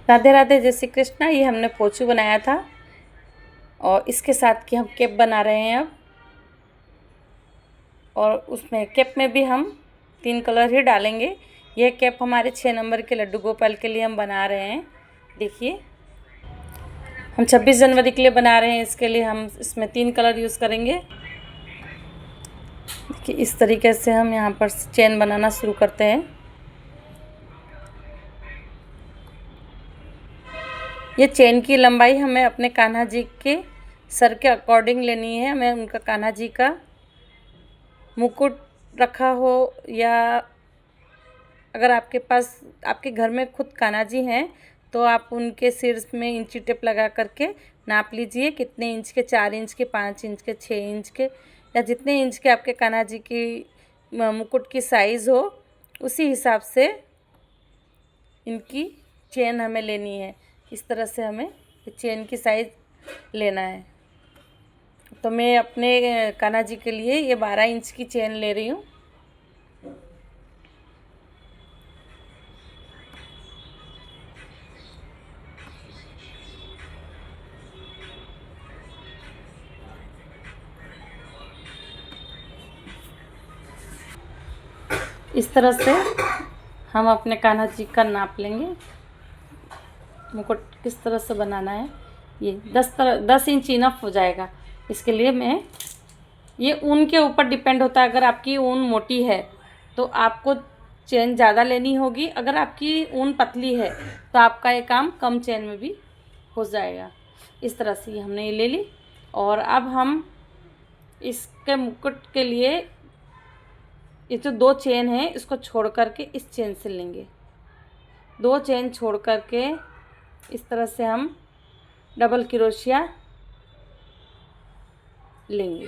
राधे राधे, जय श्री कृष्णा। ये हमने पोचू बनाया था और इसके साथ की हम कैप बना रहे हैं अब। और उसमें कैप में भी हम 3 कलर ही डालेंगे। यह कैप हमारे 6 नंबर के लड्डू गोपाल के लिए हम बना रहे हैं। देखिए, हम 26 जनवरी के लिए बना रहे हैं। इसके लिए हम इसमें 3 कलर यूज़ करेंगे। देखिए, इस तरीके से हम यहाँ पर चेन बनाना शुरू करते हैं। ये चेन की लंबाई हमें अपने कान्हा जी के सर के अकॉर्डिंग लेनी है। हमें उनका कान्हा जी का मुकुट रखा हो, या अगर आपके पास आपके घर में खुद कान्हा जी हैं तो आप उनके सिर में इंची टेप लगा करके नाप लीजिए कितने इंच के, 4 इंच के, 5 इंच के, 6 इंच के, या जितने इंच के आपके कान्हा जी की मुकुट की साइज़ हो, उसी हिसाब से इनकी चेन हमें लेनी है। इस तरह से हमें चेन की साइज़ लेना है। तो मैं अपने कान्हा जी के लिए ये 12 इंच की चेन ले रही हूँ। इस तरह से हम अपने कान्हा जी का नाप लेंगे। मुकुट किस तरह से बनाना है, ये 10 इंच इनफ हो जाएगा। इसके लिए मैं, ये ऊन के ऊपर डिपेंड होता है। अगर आपकी ऊन मोटी है तो आपको चेन ज़्यादा लेनी होगी। अगर आपकी ऊन पतली है तो आपका ये काम कम चेन में भी हो जाएगा। इस तरह से हमने ये ले ली। और अब हम इसके मुकुट के लिए ये जो 2 चेन है इसको छोड़ करके इस चेन से लेंगे। 2 चेन छोड़ करके इस तरह से हम डबल क्रोशिया लेंगे।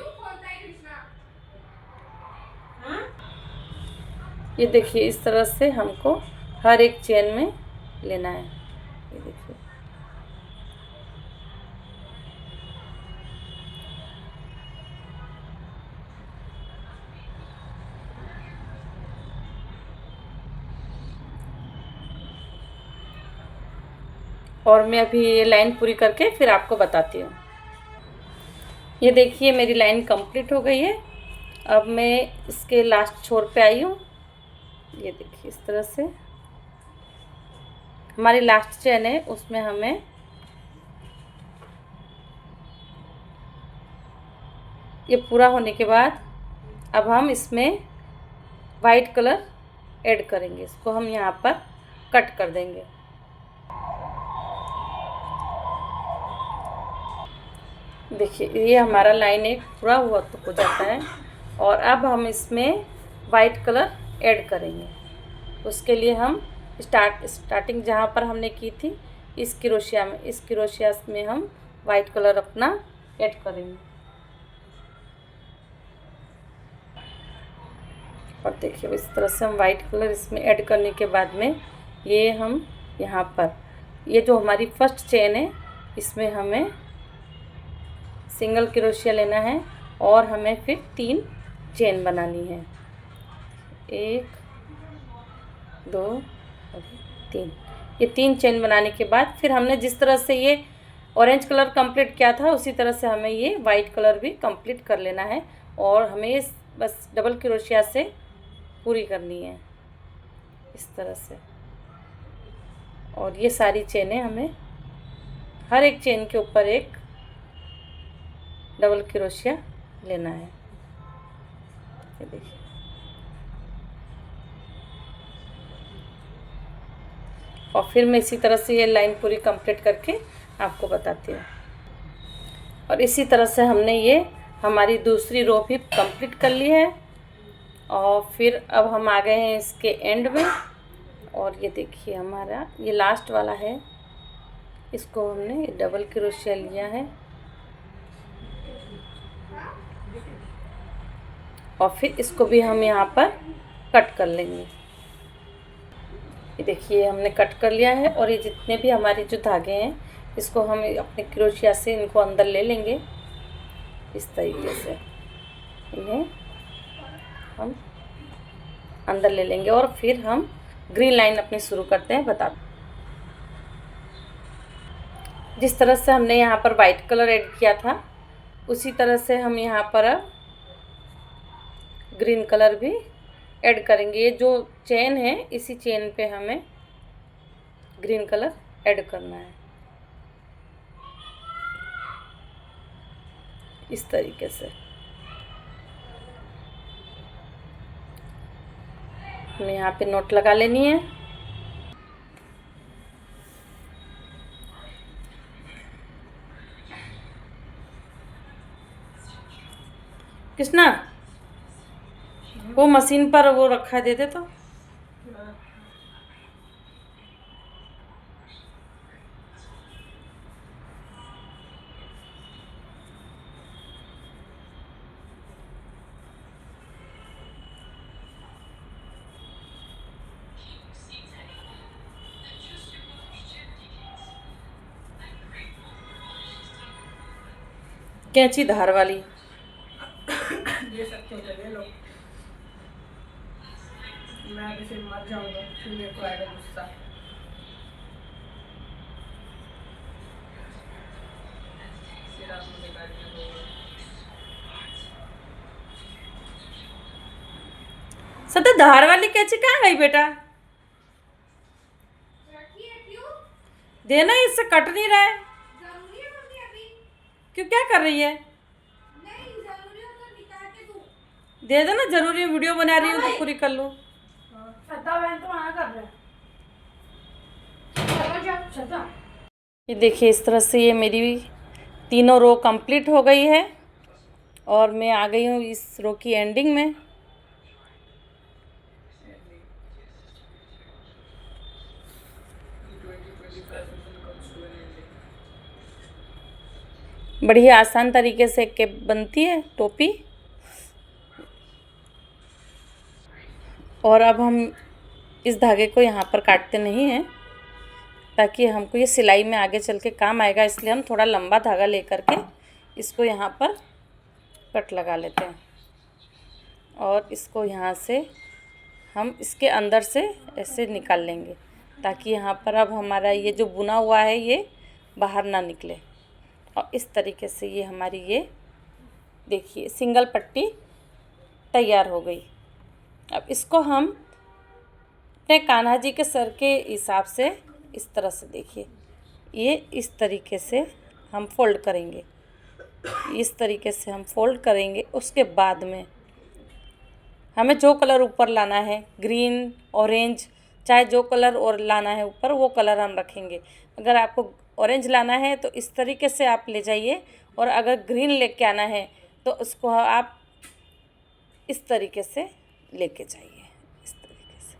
ये देखिए, इस तरह से हमको हर एक चेन में लेना है। ये देखिए, और मैं अभी ये लाइन पूरी करके फिर आपको बताती हूँ। ये देखिए, मेरी लाइन कंप्लीट हो गई है। अब मैं इसके लास्ट छोर पे आई हूँ। ये देखिए, इस तरह से हमारी लास्ट चेन है, उसमें हमें ये पूरा होने के बाद अब हम इसमें वाइट कलर ऐड करेंगे। इसको हम यहाँ पर कट कर देंगे। देखिए, ये हमारा लाइन एक पूरा हुआ तो हो जाता है। और अब हम इसमें वाइट कलर ऐड करेंगे। उसके लिए हम स्टार्टिंग जहाँ पर हमने की थी इस क्रोशिया में हम वाइट कलर अपना ऐड करेंगे। और देखिए, इस तरह से हम वाइट कलर इसमें ऐड करने के बाद में ये हम यहाँ पर ये जो हमारी फर्स्ट चेन है इसमें हमें सिंगल क्रोशिया लेना है और हमें फिर 3 चेन बनानी है। 1 2 और 3। ये 3 चेन बनाने के बाद फिर हमने जिस तरह से ये ऑरेंज कलर कंप्लीट किया था उसी तरह से हमें ये वाइट कलर भी कंप्लीट कर लेना है। और हमें बस डबल क्रोशिया से पूरी करनी है इस तरह से। और ये सारी चेनें हमें हर एक चेन के ऊपर एक डबल क्रोशिया लेना है। ये देखिए, और फिर मैं इसी तरह से ये लाइन पूरी कंप्लीट करके आपको बताती हूँ। और इसी तरह से हमने ये हमारी दूसरी रो भी कंप्लीट कर ली है। और फिर अब हम आ गए हैं इसके एंड में। और ये देखिए, हमारा ये लास्ट वाला है, इसको हमने डबल क्रोशिया लिया है और फिर इसको भी हम यहाँ पर कट कर लेंगे। ये देखिए, हमने कट कर लिया है। और ये जितने भी हमारे जो धागे हैं इसको हम अपने क्रोशिया से इनको अंदर ले लेंगे। इस तरीके से इन्हें हम अंदर ले लेंगे और फिर हम ग्रीन लाइन अपनी शुरू करते हैं। जिस तरह से हमने यहाँ पर वाइट कलर ऐड किया था उसी तरह से हम यहाँ पर अब ग्रीन कलर भी ऐड करेंगे। ये जो चेन है इसी चेन पे हमें ग्रीन कलर ऐड करना है इस तरीके से। हमें यहाँ पे नोट लगा लेनी है। कृष्णा वो मशीन पर वो रखा दे दे तो। कैंची धार वाली ले सकते हो तो ले लो। मैं भी फिर मर जाऊंगा, फिर मेरे को आएगा गुस्सा। फिर आप मुझे गालियाँ दोगे। सदा धार वाली कैंची कहाँ गई बेटा? देना, इससे कट नहीं रहा है। जरूरी है मम्मी अभी? क्यों, क्या कर रही है? नहीं जरूरी हो तो निकाल के दूं। दे देना, जरूरी है, वीडियो बना रही हूँ तो पूरी कर लो। श्रद्धा बहन तो मना कर रहे हैं। चलो जाओ श्रद्धा। ये देखिए इस तरह से ये मेरी तीनों रो कंप्लीट हो गई है और मैं आ गई हूँ इस रो की एंडिंग में। बढ़िया आसान तरीके से कैप बनती है, टोपी। और अब हम इस धागे को यहाँ पर काटते नहीं हैं ताकि हमको ये सिलाई में आगे चल के काम आएगा, इसलिए हम थोड़ा लंबा धागा लेकर के इसको यहाँ पर कट लगा लेते हैं और इसको यहाँ से हम इसके अंदर से ऐसे निकाल लेंगे ताकि यहाँ पर अब हमारा ये जो बुना हुआ है ये बाहर ना निकले। और इस तरीके से ये हमारी ये देखिए सिंगल पट्टी तैयार हो गई। अब इसको हम अपने कान्हा जी के सर के हिसाब से इस तरह से देखिए ये इस तरीके से हम फोल्ड करेंगे, इस तरीके से हम फोल्ड करेंगे। उसके बाद में हमें जो कलर ऊपर लाना है, ग्रीन, ऑरेंज, चाहे जो कलर और लाना है ऊपर वो कलर हम रखेंगे। अगर आपको ऑरेंज लाना है तो इस तरीके से आप ले जाइए और अगर ग्रीन लेके आना है तो उसको आप इस तरीके से लेके जाइए। इस तरीके से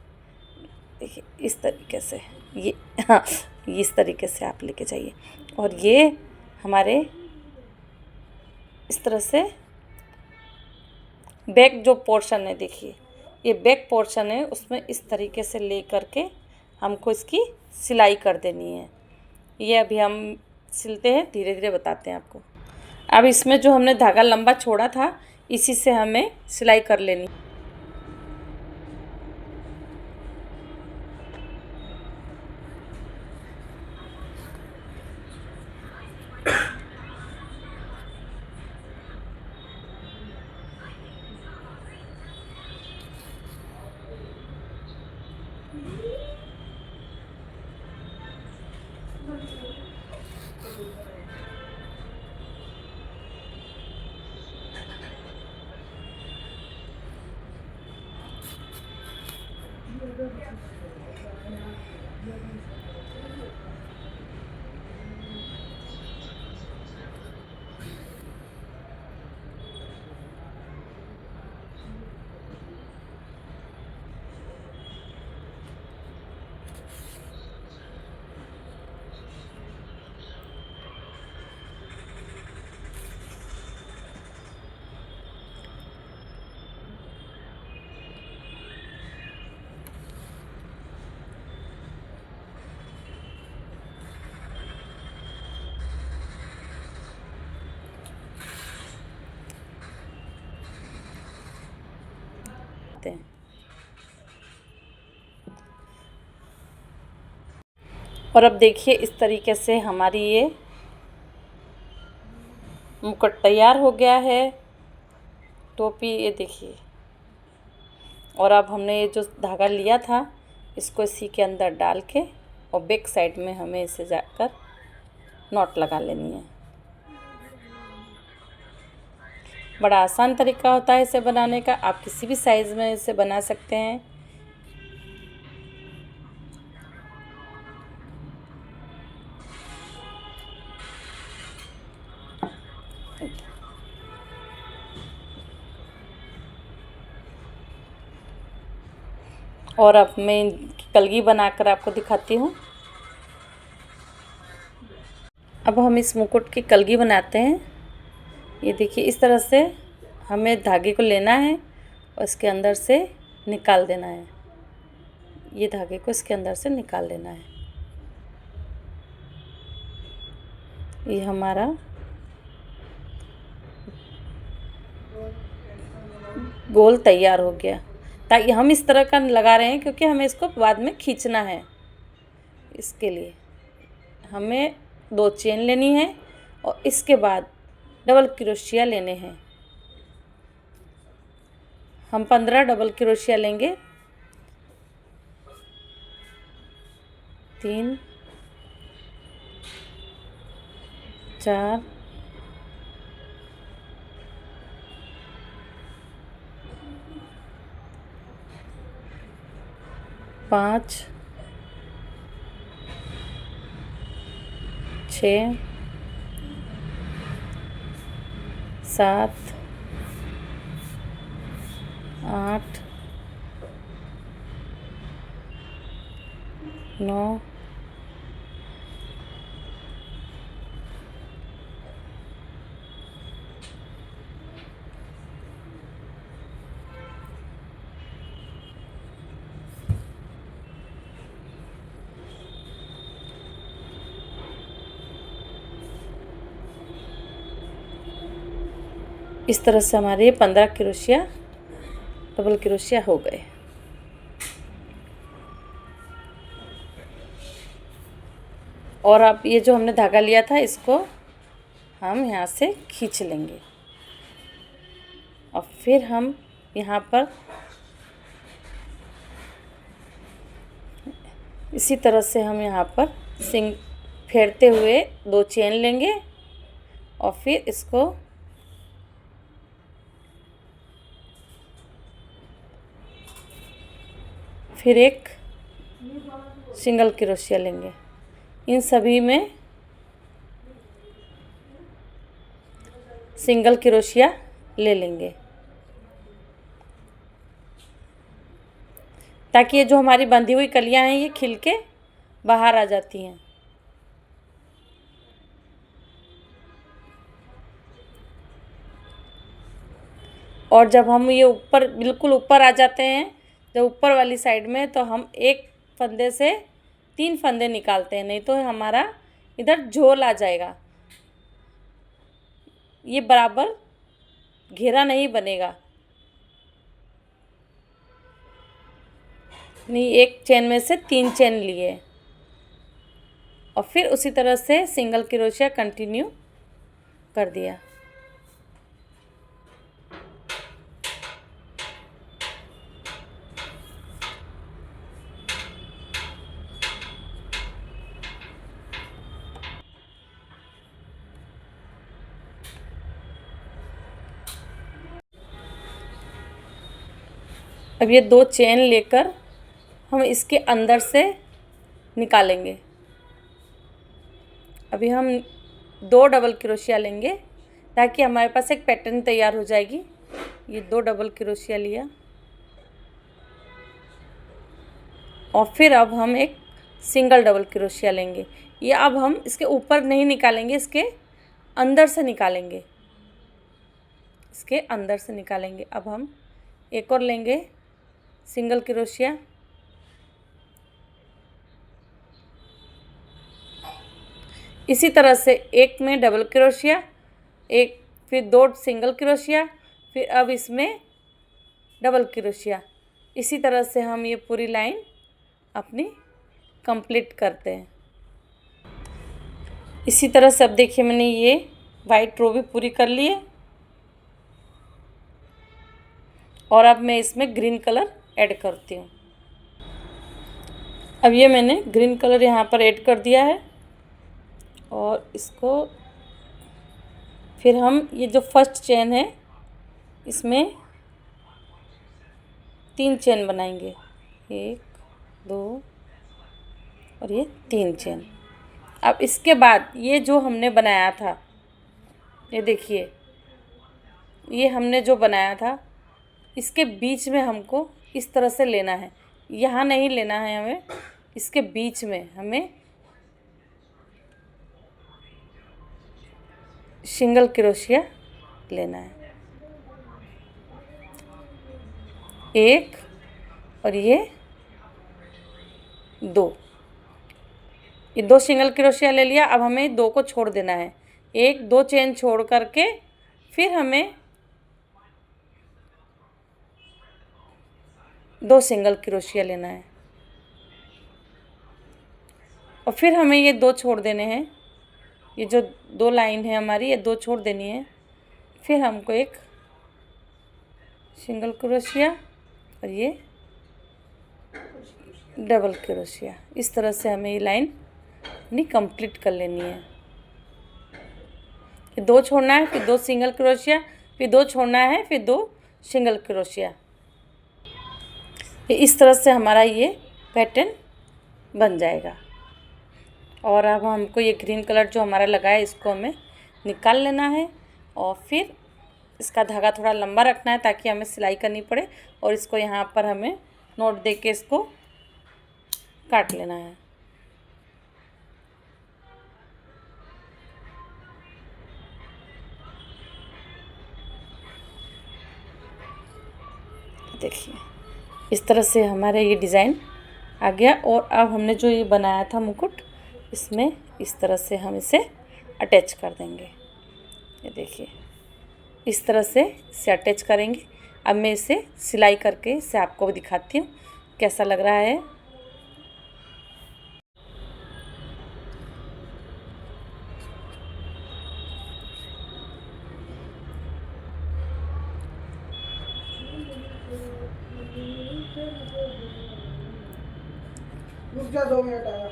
देखिए, इस तरीके से ये हाँ, इस तरीके से आप लेके जाइए। और ये हमारे इस तरह से बैक जो पोर्शन है, देखिए ये बैक पोर्शन है, उसमें इस तरीके से ले करके हमको इसकी सिलाई कर देनी है। ये अभी हम सिलते हैं, धीरे धीरे बताते हैं आपको। अब इसमें जो हमने धागा लंबा छोड़ा था इसी से हमें सिलाई कर लेनी। हैं। और अब देखिए इस तरीके से हमारी ये मुकुट तैयार हो गया है। टोपी ये देखिए। और अब हमने ये जो धागा लिया था इसको इसी के अंदर डाल के और बैक साइड में हमें इसे जाकर नॉट लगा लेनी है। बड़ा आसान तरीका होता है इसे बनाने का। आप किसी भी साइज़ में इसे बना सकते हैं। और अब मैं कलगी बनाकर आपको दिखाती हूँ। अब हम इस मुकुट की कलगी बनाते हैं। ये देखिए, इस तरह से हमें धागे को लेना है और इसके अंदर से निकाल देना है। ये धागे को इसके अंदर से निकाल देना है। ये हमारा गोल तैयार हो गया। ताकि हम इस तरह का लगा रहे हैं क्योंकि हमें इसको बाद में खींचना है। इसके लिए हमें 2 चेन लेनी है और इसके बाद डबल क्रोशिया लेने हैं। हम 15 डबल क्रोशिया लेंगे। 3 4 5 6 7 8 9 इस तरह से हमारे 15 क्रोशिया डबल क्रोशिया हो गए। और अब ये जो हमने धागा लिया था इसको हम यहाँ से खींच लेंगे और फिर हम यहाँ पर इसी तरह से हम यहाँ पर फेरते हुए 2 चेन लेंगे और फिर इसको फिर एक सिंगल क्रोशिया लेंगे। इन सभी में सिंगल क्रोशिया ले लेंगे ताकि ये जो हमारी बंधी हुई कलियां हैं ये खिल के बाहर आ जाती हैं। और जब हम ये ऊपर बिल्कुल ऊपर आ जाते हैं, जब ऊपर वाली साइड में, तो हम एक फंदे से 3 फंदे निकालते हैं, नहीं तो हमारा इधर झोल आ जाएगा। ये बराबर घेरा नहीं बनेगा। नहीं, एक चेन में से 3 चेन लिए और फिर उसी तरह से सिंगल क्रोशिया कंटिन्यू कर दिया। अब ये 2 चेन लेकर हम इसके अंदर से निकालेंगे। अभी हम 2 डबल क्रोशिया लेंगे ताकि हमारे पास एक पैटर्न तैयार हो जाएगी। ये 2 डबल क्रोशिया लिया और फिर अब हम एक सिंगल डबल क्रोशिया लेंगे। ये अब हम इसके ऊपर नहीं निकालेंगे, इसके अंदर से निकालेंगे। इसके अंदर से निकालेंगे। अब हम एक और लेंगे सिंगल क्रोशिया, इसी तरह से एक में डबल क्रोशिया, एक फिर 2 सिंगल क्रोशिया, फिर अब इसमें डबल क्रोशिया। इसी तरह से हम ये पूरी लाइन अपनी कंप्लीट करते हैं। इसी तरह से अब देखिए मैंने ये वाइट रो भी पूरी कर लिए और अब मैं इसमें ग्रीन कलर ऐड करती हूँ। अब ये मैंने ग्रीन कलर यहाँ पर ऐड कर दिया है और इसको फिर हम ये जो फर्स्ट चेन है इसमें 3 चेन बनाएंगे, 1 2 और ये 3 चेन। अब इसके बाद ये जो हमने बनाया था, ये देखिए, ये हमने जो बनाया था इसके बीच में हमको इस तरह से लेना है, यहाँ नहीं लेना है हमें, इसके बीच में हमें सिंगल क्रोशिया लेना है, 1 और ये 2, ये 2 सिंगल क्रोशिया ले लिया। अब हमें 2 को छोड़ देना है, 1 2 चेन छोड़ करके फिर हमें 2 सिंगल क्रोशिया लेना है और फिर हमें ये 2 छोड़ देने हैं, ये जो 2 लाइन है हमारी, ये 2 छोड़ देनी है। फिर हमको एक सिंगल क्रोशिया और ये डबल क्रोशिया, इस तरह से हमें ये लाइन अपनी कंप्लीट कर लेनी है। फिर 2 छोड़ना है, फिर 2 सिंगल क्रोशिया, फिर 2 छोड़ना है, फिर 2 सिंगल क्रोशिया। इस तरह से हमारा ये पैटर्न बन जाएगा। और अब हमको ये ग्रीन कलर जो हमारा लगा है इसको हमें निकाल लेना है और फिर इसका धागा थोड़ा लंबा रखना है ताकि हमें सिलाई करनी पड़े और इसको यहाँ पर हमें नोट दे के इसको काट लेना है। देखिए इस तरह से हमारा ये डिज़ाइन आ गया। और अब हमने जो ये बनाया था मुकुट, इसमें इस तरह से हम इसे अटैच कर देंगे। ये देखिए इस तरह से इसे अटैच करेंगे। अब मैं इसे सिलाई करके इसे आपको भी दिखाती हूँ कैसा लग रहा है। रुक जा, 2 मिनट आया।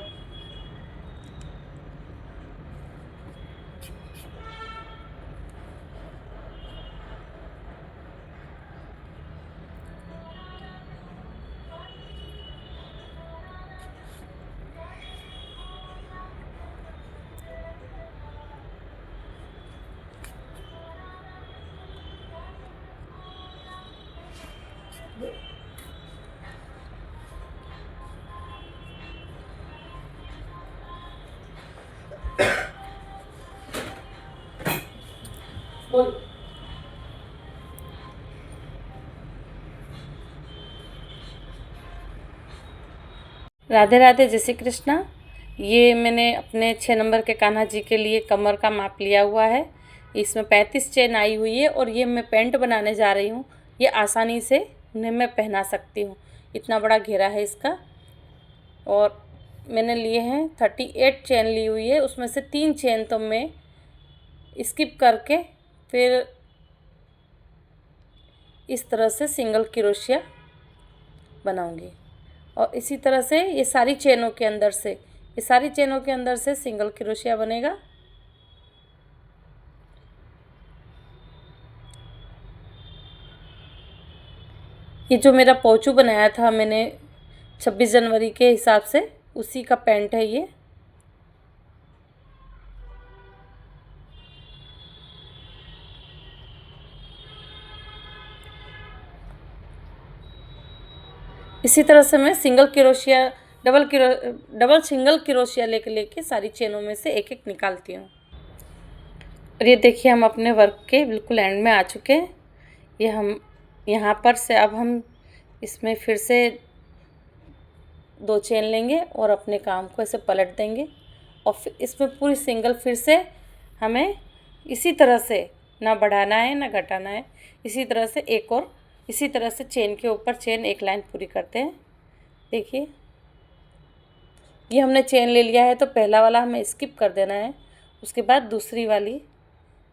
बोल। राधे राधे, जय श्री कृष्णा। ये मैंने अपने 6 नंबर के कान्हा जी के लिए कमर का माप लिया हुआ है। इसमें 35 चेन आई हुई है और ये मैं पैंट बनाने जा रही हूँ। ये आसानी से उन्हें मैं पहना सकती हूँ, इतना बड़ा घेरा है इसका। और मैंने लिए हैं 38 चेन ली हुई है, उसमें से 3 चेन तो मैं स्किप करके फिर इस तरह से सिंगल क्रोशिया बनाऊंगी। और इसी तरह से ये सारी चेनों के अंदर से, ये सारी चेनों के अंदर से सिंगल क्रोशिया बनेगा। ये जो मेरा पोंचू बनाया था मैंने 26 जनवरी के हिसाब से, उसी का पैंट है ये। इसी तरह से मैं single crochet, double single crochet लेके सारी चेनों में से एक एक निकालती हूँ। और ये देखिए हम अपने वर्क के बिल्कुल एंड में आ चुके हैं। ये हम यहाँ पर से अब हम इसमें फिर से 2 चेन लेंगे और अपने काम को ऐसे पलट देंगे और फिर इसमें पूरी सिंगल फिर से हमें इसी तरह से ना बढ़ाना है ना घटाना है। इसी तरह से एक और इसी तरह से चेन के ऊपर चेन एक लाइन पूरी करते हैं। देखिए ये हमने चेन ले लिया है तो पहला वाला हमें स्किप कर देना है, उसके बाद दूसरी वाली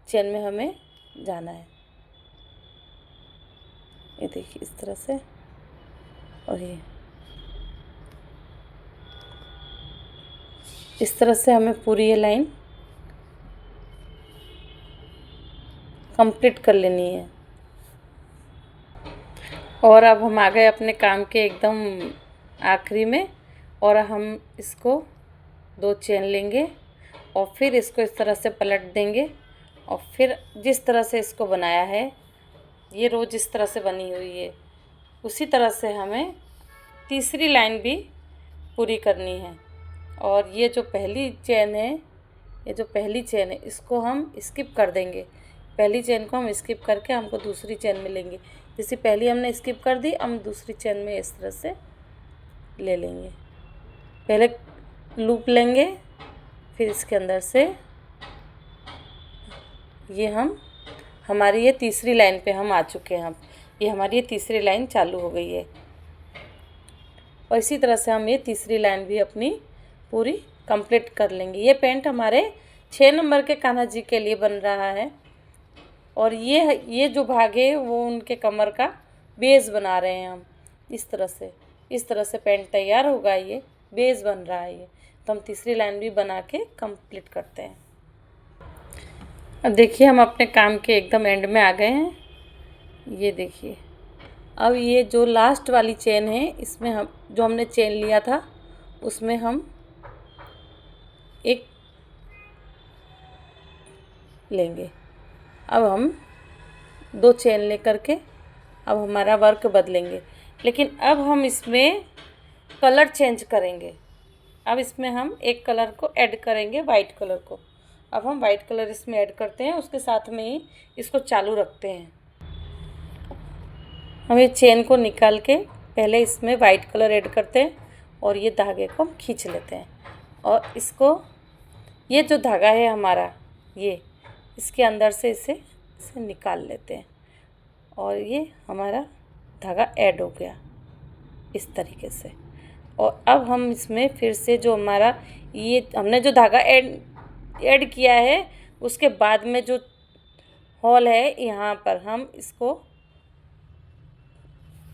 चेन में हमें जाना है। ये देखिए इस तरह से, और ये इस तरह से हमें पूरी ये लाइन कंप्लीट कर लेनी है। और अब हम आ गए अपने काम के एकदम आखिरी में, और हम इसको 2 चेन लेंगे और फिर इसको इस तरह से पलट देंगे, और फिर जिस तरह से इसको बनाया है, ये रो जिस तरह से बनी हुई है उसी तरह से हमें तीसरी लाइन भी पूरी करनी है। और ये जो पहली चेन है, इसको हम स्किप कर देंगे। पहली चेन को हम स्किप करके हमको दूसरी चेन में लेंगे। जैसे पहली हमने स्किप कर दी, हम दूसरी चेन में इस तरह से ले लेंगे। पहले लूप लेंगे, फिर इसके अंदर से ये हमारी ये तीसरी लाइन पे हम आ चुके हैं। ये हमारी ये तीसरी लाइन चालू हो गई है, और इसी तरह से हम ये तीसरी लाइन भी अपनी पूरी कंप्लीट कर लेंगे। ये पेंट हमारे 6 नंबर के कान्हा जी के लिए बन रहा है, और ये जो भाग है वो उनके कमर का बेस बना रहे हैं हम। इस तरह से पेंट तैयार होगा, ये बेस बन रहा है ये। तो हम तीसरी लाइन भी बना के कंप्लीट करते हैं। अब देखिए हम अपने काम के एकदम एंड में आ गए हैं। ये देखिए, अब ये जो लास्ट वाली चेन है, इसमें हम जो हमने चेन लिया था उसमें हम एक लेंगे। अब हम 2 चेन लेकर के अब हमारा वर्क बदलेंगे, लेकिन अब हम इसमें कलर चेंज करेंगे। अब इसमें हम एक कलर को ऐड करेंगे, वाइट कलर को। अब हम वाइट कलर इसमें ऐड करते हैं, उसके साथ में ही इसको चालू रखते हैं। हम ये चेन को निकाल के पहले इसमें वाइट कलर ऐड करते हैं, और ये धागे को हम खींच लेते हैं, और इसको ये जो धागा है हमारा, ये इसके अंदर से इसे निकाल लेते हैं, और ये हमारा धागा ऐड हो गया इस तरीके से। और अब हम इसमें फिर से जो हमारा ये हमने जो धागा ऐड किया है, उसके बाद में जो होल है यहाँ पर हम इसको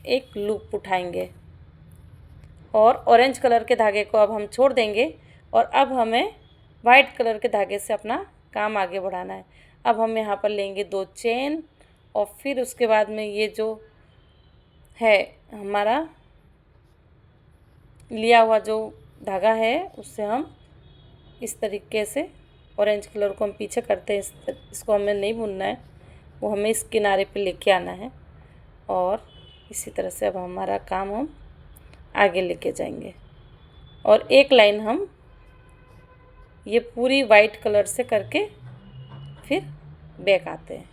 एक लूप उठाएंगे, और ऑरेंज कलर के धागे को अब हम छोड़ देंगे, और अब हमें वाइट कलर के धागे से अपना काम आगे बढ़ाना है। अब हम यहाँ पर लेंगे 2 चेन, और फिर उसके बाद में ये जो है हमारा लिया हुआ जो धागा है, उससे हम इस तरीके से ऑरेंज कलर को हम पीछे करते हैं। इसको हमें नहीं बुनना है, वो हमें इस किनारे पे लेके आना है, और इसी तरह से अब हमारा काम हम आगे लेके जाएंगे। और एक लाइन हम ये पूरी वाइट कलर से करके फिर बैक आते हैं।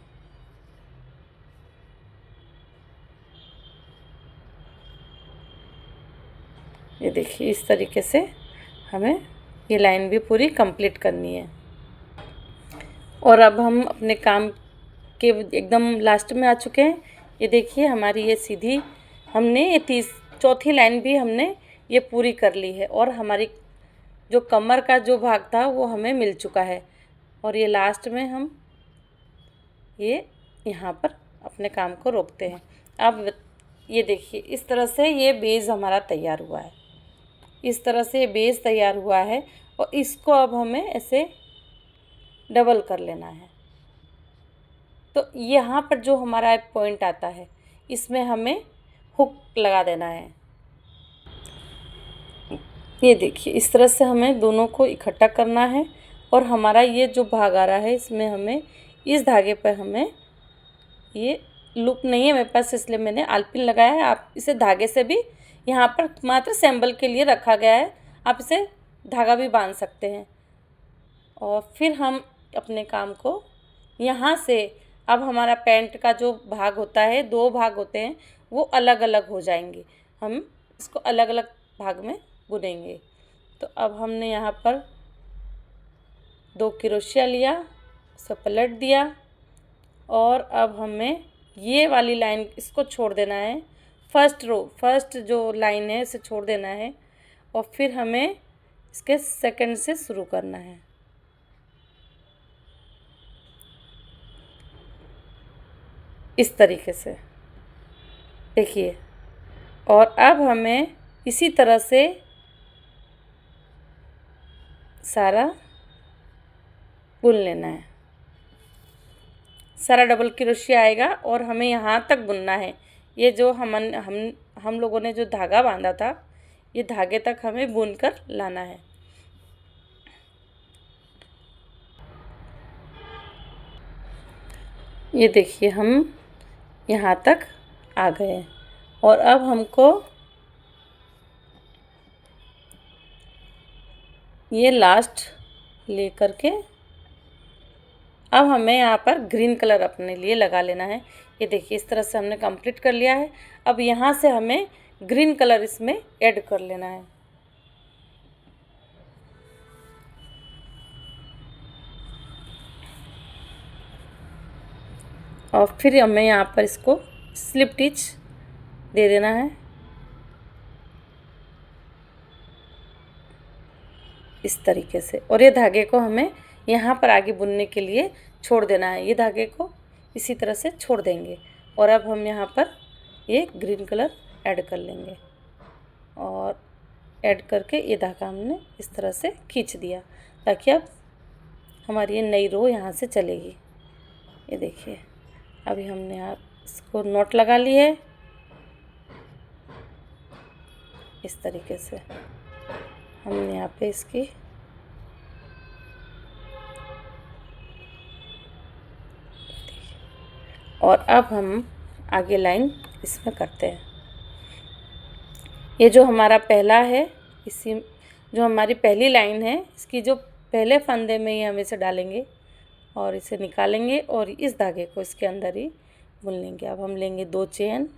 ये देखिए इस तरीके से हमें ये लाइन भी पूरी कंप्लीट करनी है। और अब हम अपने काम के एकदम लास्ट में आ चुके हैं। ये देखिए हमारी ये सीधी हमने ये चौथी लाइन भी हमने ये पूरी कर ली है, और हमारी जो कमर का जो भाग था वो हमें मिल चुका है। और ये लास्ट में हम ये यहाँ पर अपने काम को रोकते हैं। अब ये देखिए इस तरह से ये बेस हमारा तैयार हुआ है। इस तरह से ये बेस तैयार हुआ है, और इसको अब हमें ऐसे डबल कर लेना है। तो यहाँ पर जो हमारा पॉइंट आता है, इसमें हमें हुक लगा देना है। ये देखिए इस तरह से हमें दोनों को इकट्ठा करना है, और हमारा ये जो भाग आ रहा है, इसमें हमें इस धागे पर हमें ये लूप नहीं है मेरे पास, इसलिए मैंने आलपिन लगाया है। आप इसे धागे से भी यहाँ पर मात्र सैम्बल के लिए रखा गया है, आप इसे धागा भी बांध सकते हैं। और फिर हम अपने काम को यहाँ से, अब हमारा पैंट का जो भाग होता है, 2 भाग होते हैं, वो अलग अलग हो जाएंगे। हम इसको अलग अलग भाग में बुनेंगे। तो अब हमने यहाँ पर 2 क्रोशिया लिया, उसे पलट दिया, और अब हमें ये वाली लाइन इसको छोड़ देना है। फर्स्ट जो लाइन है इसे छोड़ देना है, और फिर हमें इसके सेकंड से शुरू करना है। इस तरीके से देखिए। और अब हमें इसी तरह से सारा बुन लेना है। सारा डबल क्रोशिया आएगा और हमें यहाँ तक बुनना है। ये जो हम लोगों ने जो धागा बांधा था, ये धागे तक हमें बुन कर लाना है। ये देखिए हम यहाँ तक आ गए हैं और अब हमको ये लास्ट ले करके अब हमें यहाँ पर ग्रीन कलर अपने लिए लगा लेना है। ये देखिए इस तरह से हमने कंप्लीट कर लिया है। अब यहाँ से हमें ग्रीन कलर इसमें ऐड कर लेना है। और फिर हमें यहाँ पर इसको स्लिप स्टिच दे देना है इस तरीके से। और ये धागे को हमें यहाँ पर आगे बुनने के लिए छोड़ देना है। ये धागे को इसी तरह से छोड़ देंगे और अब हम यहाँ पर ये ग्रीन कलर ऐड कर लेंगे और ऐड करके ये धागा हमने इस तरह से खींच दिया ताकि अब हमारी ये नई रो यहाँ से चलेगी। ये देखिए अभी हमने यहाँ इसको नॉट लगा ली है इस तरीके से। हमने यहाँ पे इसकी और अब हम आगे लाइन इसमें करते हैं। ये जो हमारा पहला है, इसी जो हमारी पहली लाइन है, इसकी जो पहले फंदे में ही हम इसे डालेंगे और इसे निकालेंगे और इस धागे को इसके अंदर ही बुन लेंगे। अब हम लेंगे 2 चेन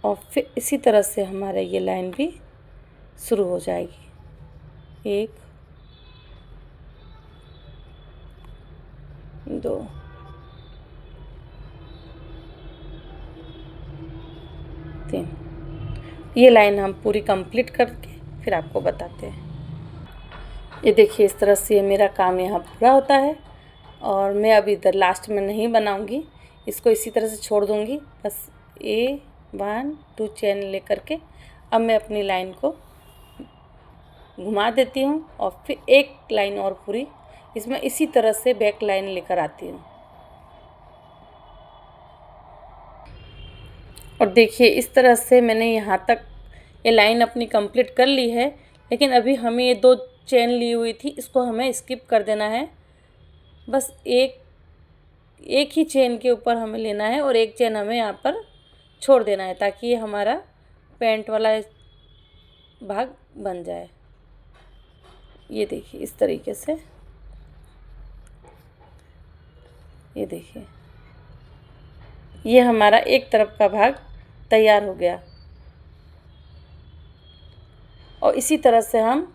और फिर इसी तरह से हमारा ये लाइन भी शुरू हो जाएगी। 1 2 3। ये लाइन हम पूरी कंप्लीट करके फिर आपको बताते हैं। ये देखिए इस तरह से मेरा काम यहाँ पूरा होता है और मैं अभी इधर लास्ट में नहीं बनाऊंगी, इसको इसी तरह से छोड़ दूंगी। बस 1 2 चेन ले करके अब मैं अपनी लाइन को घुमा देती हूँ और फिर एक लाइन और पूरी इसमें इसी तरह से बैक लाइन लेकर आती हूँ। और देखिए इस तरह से मैंने यहाँ तक ये लाइन अपनी कंप्लीट कर ली है, लेकिन अभी हमें ये 2 चेन ली हुई थी, इसको हमें स्किप कर देना है। बस एक ही चेन के ऊपर हमें लेना है और एक चेन हमें यहाँ पर छोड़ देना है ताकि ये हमारा पैंट वाला भाग बन जाए। ये देखिए इस तरीके से, ये देखिए ये हमारा एक तरफ का भाग तैयार हो गया। और इसी तरह से हम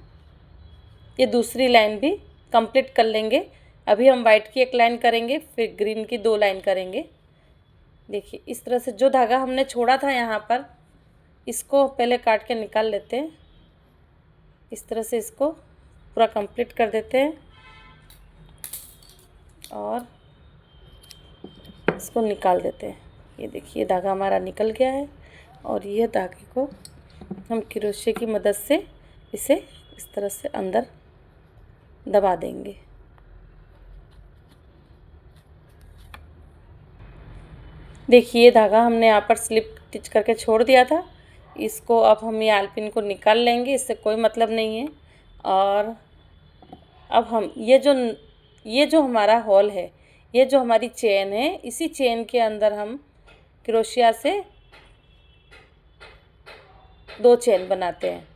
ये दूसरी लाइन भी कंप्लीट कर लेंगे। अभी हम वाइट की 1 लाइन करेंगे, फिर ग्रीन की 2 लाइन करेंगे। देखिए इस तरह से जो धागा हमने छोड़ा था यहाँ पर, इसको पहले काट के निकाल लेते हैं। इस तरह से इसको पूरा कंप्लीट कर देते हैं और इसको निकाल देते हैं। ये देखिए धागा हमारा निकल गया है और ये धागे को हम क्रोशे की मदद से इसे इस तरह से अंदर दबा देंगे। देखिए ये धागा हमने यहाँ पर स्लिप स्टिच करके छोड़ दिया था, इसको अब हम ये आलपिन को निकाल लेंगे, इससे कोई मतलब नहीं है। और अब हम ये जो हमारा हॉल है, ये जो हमारी चेन है, इसी चेन के अंदर हम क्रोशिया से 2 चेन बनाते हैं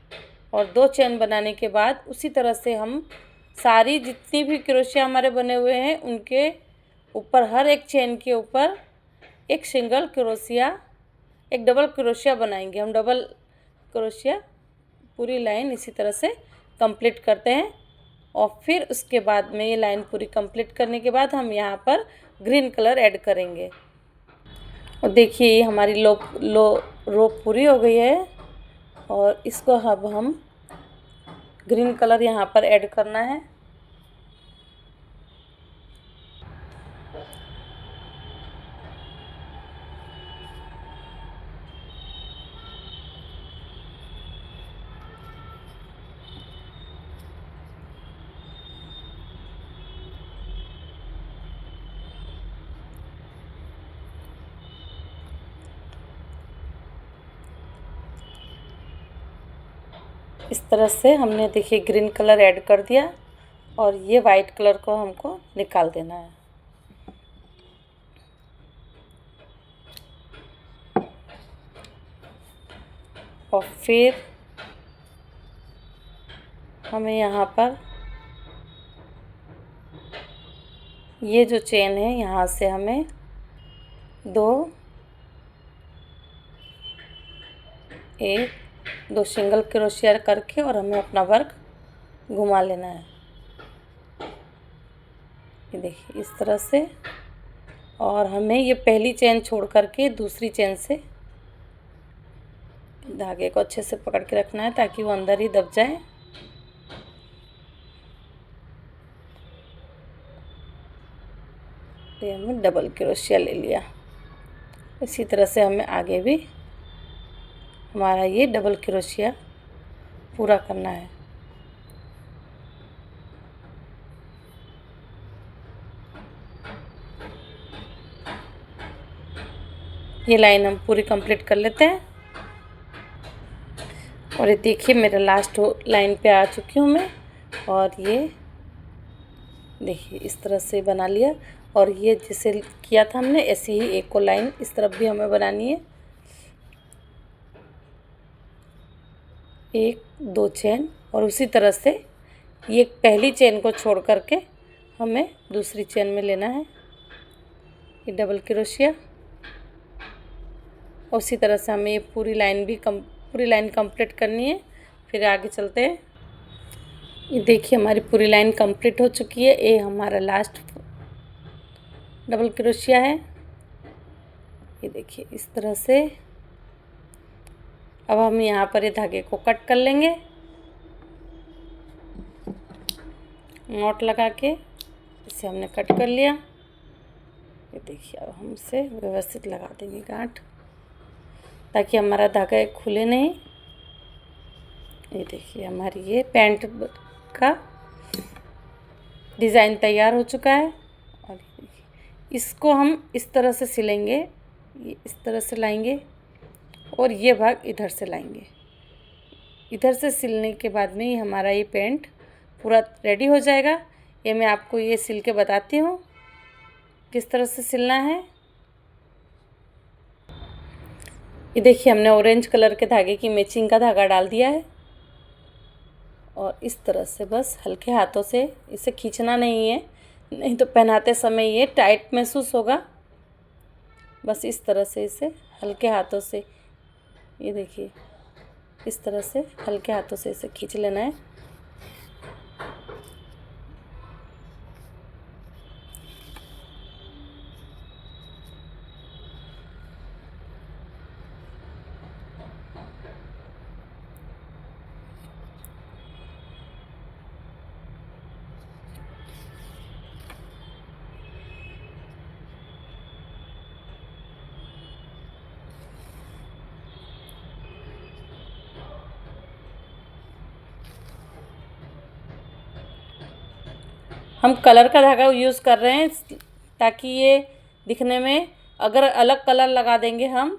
और 2 चेन बनाने के बाद उसी तरह से हम सारी जितनी भी क्रोशिया हमारे बने हुए हैं उनके ऊपर हर एक चेन के ऊपर एक सिंगल क्रोशिया, एक डबल क्रोशिया बनाएंगे। हम डबल क्रोशिया पूरी लाइन इसी तरह से कंप्लीट करते हैं और फिर उसके बाद में ये लाइन पूरी कंप्लीट करने के बाद हम यहाँ पर ग्रीन कलर ऐड करेंगे। और देखिए ये हमारी रो पूरी हो गई है और इसको अब हम ग्रीन कलर यहाँ पर ऐड करना है। इस तरह से हमने देखिए ग्रीन कलर ऐड कर दिया और ये वाइट कलर को हमको निकाल देना है। और फिर हमें यहाँ पर ये जो चेन है यहाँ से हमें दो सिंगल क्रोशिया करके और हमें अपना वर्क घुमा लेना है। ये देखिए इस तरह से। और हमें ये पहली चेन छोड़ करके दूसरी चेन से धागे को अच्छे से पकड़ के रखना है ताकि वो अंदर ही दब जाए। ये हमने डबल क्रोशिया ले लिया। इसी तरह से हमें आगे भी हमारा ये डबल क्रोशिया पूरा करना है। ये लाइन हम पूरी कंप्लीट कर लेते हैं। और ये देखिए मेरा लास्ट लाइन पे आ चुकी हूँ मैं। और ये देखिए इस तरह से बना लिया। और ये जैसे किया था हमने ऐसे ही एक को लाइन इस तरफ भी हमें बनानी है। एक दो चेन और उसी तरह से ये पहली चेन को छोड़ करके हमें दूसरी चेन में लेना है ये डबल क्रोशिया। उसी तरह से हमें ये पूरी लाइन कंप्लीट करनी है। फिर आगे चलते हैं। ये देखिए हमारी पूरी लाइन कंप्लीट हो चुकी है। ये हमारा लास्ट डबल क्रोशिया है। ये देखिए इस तरह से। अब हम यहाँ पर ये धागे को कट कर लेंगे नॉट लगा के। इसे हमने कट कर लिया। ये देखिए अब हम इसे व्यवस्थित लगा देंगे गांठ ताकि हमारा धागा खुले नहीं। ये देखिए हमारी ये पैंट का डिज़ाइन तैयार हो चुका है। और ये देखिए इसको हम इस तरह से सिलेंगे। ये इस तरह से लाएंगे और ये भाग इधर से लाएंगे। इधर से सिलने के बाद में ही हमारा ये पैंट पूरा रेडी हो जाएगा। ये मैं आपको ये सिल के बताती हूँ किस तरह से सिलना है। ये देखिए हमने ऑरेंज कलर के धागे की मैचिंग का धागा डाल दिया है। और इस तरह से बस हल्के हाथों से इसे खींचना नहीं है, नहीं तो पहनाते समय ये टाइट महसूस होगा। बस इस तरह से इसे हल्के हाथों से, ये देखिए इस तरह से हल्के हाथों से इसे खींच लेना है। हम कलर का धागा यूज़ कर रहे हैं ताकि ये दिखने में, अगर अलग कलर लगा देंगे हम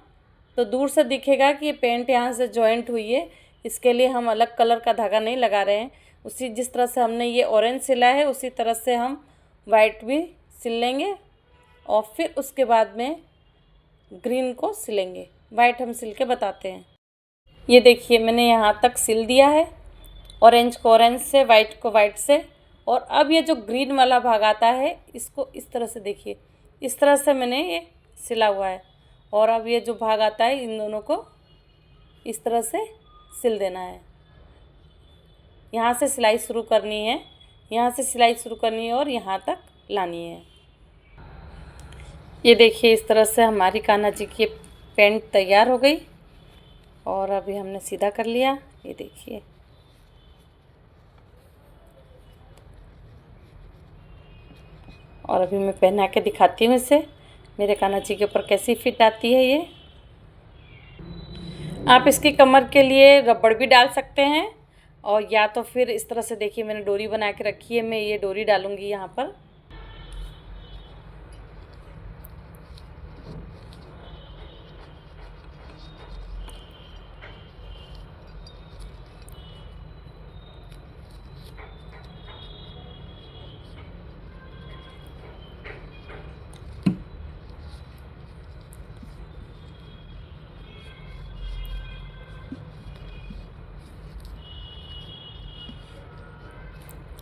तो दूर से दिखेगा कि ये पेंट यहाँ से जॉइंट हुई है। इसके लिए हम अलग कलर का धागा नहीं लगा रहे हैं। उसी जिस तरह से हमने ये ऑरेंज सिला है उसी तरह से हम वाइट भी सिल लेंगे और फिर उसके बाद में ग्रीन को सिलेंगे। वाइट हम सिल के बताते हैं। ये देखिए मैंने यहाँ तक सिल दिया है, ऑरेंज को ऑरेंज से, वाइट को वाइट से। और अब ये जो ग्रीन वाला भाग आता है इसको इस तरह से देखिए, इस तरह से मैंने ये सिला हुआ है। और अब ये जो भाग आता है इन दोनों को इस तरह से सिल देना है। यहाँ से सिलाई शुरू करनी है, यहाँ से सिलाई शुरू करनी है और यहाँ तक लानी है। ये देखिए इस तरह से हमारी कान्हा जी की पैंट तैयार हो गई। और अभी हमने सीधा कर लिया। ये देखिए और अभी मैं पहना के दिखाती हूँ इसे, मेरे कान्हा जी के ऊपर कैसी फिट आती है। ये आप इसकी कमर के लिए रबड़ भी डाल सकते हैं और या तो फिर इस तरह से देखिए मैंने डोरी बना के रखी है, मैं ये डोरी डालूँगी यहाँ पर।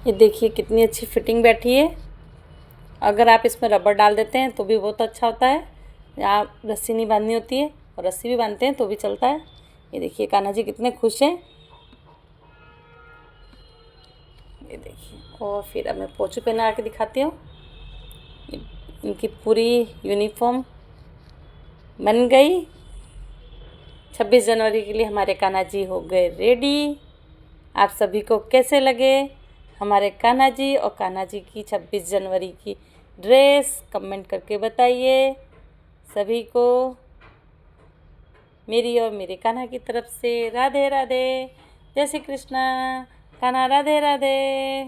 ये देखिए कितनी अच्छी फिटिंग बैठी है। अगर आप इसमें रबर डाल देते हैं तो भी बहुत अच्छा होता है। या रस्सी नहीं बांधनी होती है और रस्सी भी बांधते हैं तो भी चलता है। ये देखिए कान्हा जी कितने खुश हैं। ये देखिए, और फिर अब मैं पोंछू पहना के दिखाती हूँ। इनकी पूरी यूनिफॉर्म बन गई। 26 जनवरी के लिए हमारे कान्हा जी हो गए रेडी। आप सभी को कैसे लगे हमारे कान्हा जी और कान्हा जी की 26 जनवरी की ड्रेस, कमेंट करके बताइए। सभी को मेरी और मेरे कान्हा की तरफ से राधे राधे। जय श्री कृष्णा। कान्हा राधे राधे।